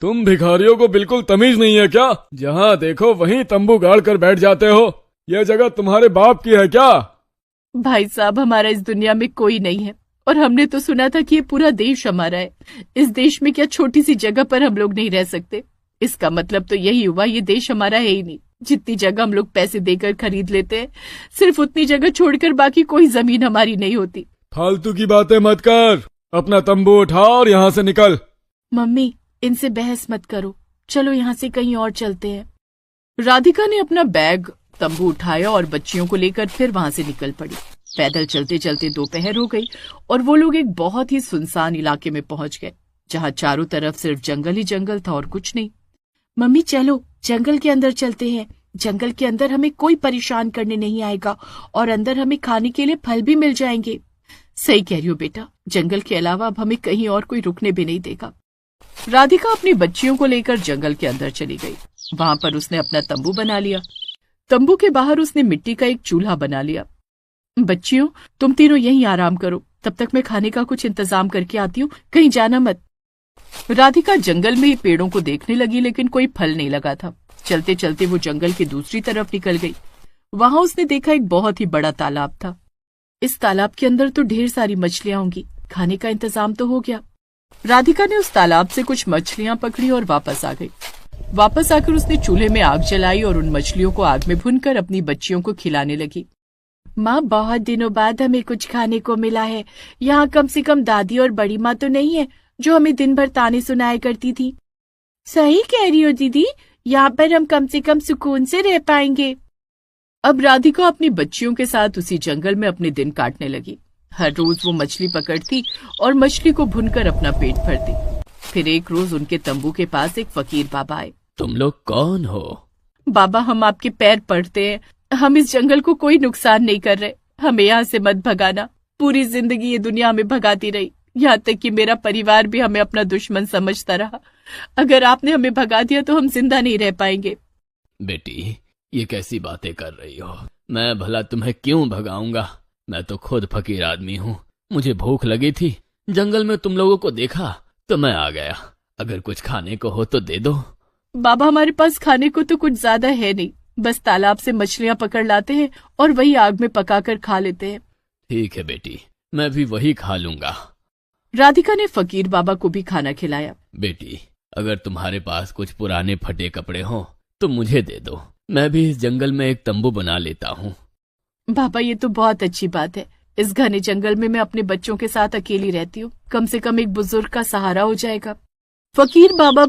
तुम भिखारियों को बिल्कुल तमीज नहीं है क्या? जहाँ देखो वहीं तंबू गाड़ कर बैठ जाते हो। यह जगह तुम्हारे बाप की है क्या? भाई साहब, हमारा इस दुनिया में कोई नहीं है और हमने तो सुना था कि ये पूरा देश हमारा है। इस देश में क्या छोटी सी जगह पर हम लोग नहीं रह सकते? इसका मतलब तो यही हुआ ये देश हमारा है ही नहीं। जितनी जगह हम लोग पैसे देकर खरीद लेते हैं, सिर्फ उतनी जगह छोड़कर बाकी कोई जमीन हमारी नहीं होती। फालतू की बातें मत कर, अपना तंबू उठा और यहाँ से निकल। मम्मी, इनसे बहस मत करो, चलो यहाँ से कहीं और चलते हैं। राधिका ने अपना बैग तंबू उठाया और बच्चियों को लेकर फिर वहां से निकल पड़ी। पैदल चलते चलते दोपहर हो गई और वो लोग एक बहुत ही सुनसान इलाके में पहुंच गए, जहां चारों तरफ सिर्फ जंगल ही जंगल था और कुछ नहीं। मम्मी चलो, जंगल के अंदर चलते हैं। जंगल के अंदर हमें कोई परेशान करने नहीं आएगा और अंदर हमें खाने के लिए फल भी मिल जाएंगे। सही कह रही हो बेटा, जंगल के अलावा अब हमें कहीं और कोई रुकने भी नहीं देगा। राधिका अपनी बच्चियों को लेकर जंगल के अंदर चली गई। वहां पर उसने अपना तंबू बना लिया। तंबू के बाहर उसने मिट्टी का एक चूल्हा बना लिया। बच्चियों, तुम तीनों यहीं आराम करो, तब तक मैं खाने का कुछ इंतजाम करके आती हूँ, कहीं जाना मत। राधिका जंगल में पेड़ों को देखने लगी, लेकिन कोई फल नहीं लगा था। चलते चलते वो जंगल की दूसरी तरफ निकल गई। वहां उसने देखा एक बहुत ही बड़ा तालाब था। इस तालाब के अंदर तो ढेर सारी मछलियां होंगी, खाने का इंतजाम तो हो गया। राधिका ने उस तालाब से कुछ मछलियां पकड़ी और वापस आ गई। वापस आकर उसने चूल्हे में आग जलाई और उन मछलियों को आग में भूनकर अपनी बच्चियों को खिलाने लगी। माँ, बहुत दिनों बाद हमें कुछ खाने को मिला है। यहाँ कम से कम दादी और बड़ी माँ तो नहीं है जो हमें दिन भर ताने सुनाया करती थी। सही कह रही हो दीदी, यहाँ पर हम कम से कम सुकून से रह पाएंगे। अब राधिका अपनी बच्चियों के साथ उसी जंगल में अपने दिन काटने लगी। हर रोज वो मछली पकड़ती और मछली को भूनकर अपना पेट भरती। फिर एक रोज उनके तंबू के पास एक फकीर बाबा आए। तुम लोग कौन हो? बाबा, हम आपके पैर पड़ते हैं। हम इस जंगल को कोई नुकसान नहीं कर रहे, हमें यहाँ से मत भगाना। पूरी जिंदगी ये दुनिया में भगाती रही, यहाँ तक कि मेरा परिवार भी हमें अपना दुश्मन समझता रहा। अगर आपने हमें भगा दिया तो हम जिंदा नहीं रह पाएंगे। बेटी, ये कैसी बातें कर रही हो? मैं भला तुम्हें क्यों भगाऊंगा? मैं तो खुद फकीर आदमी हूँ। मुझे भूख लगी थी, जंगल में तुम लोगों को देखा तो मैं आ गया। अगर कुछ खाने को हो तो दे दो। बाबा, हमारे पास खाने को तो कुछ ज्यादा है नहीं, बस तालाब से मछलियां पकड़ लाते हैं और वही आग में पकाकर खा लेते हैं। ठीक है बेटी, मैं भी वही खा लूंगा। राधिका ने फकीर बाबा को भी खाना खिलाया। बेटी, अगर तुम्हारे पास कुछ पुराने फटे कपड़े हों तो मुझे दे दो, मैं भी इस जंगल में एक तंबू बना लेता हूँ। बाबा, ये तो बहुत अच्छी बात है। इस घने जंगल में मैं अपने बच्चों के साथ अकेली रहती हूँ, कम से कम एक बुजुर्ग का सहारा हो जाएगा। फकीर बाबा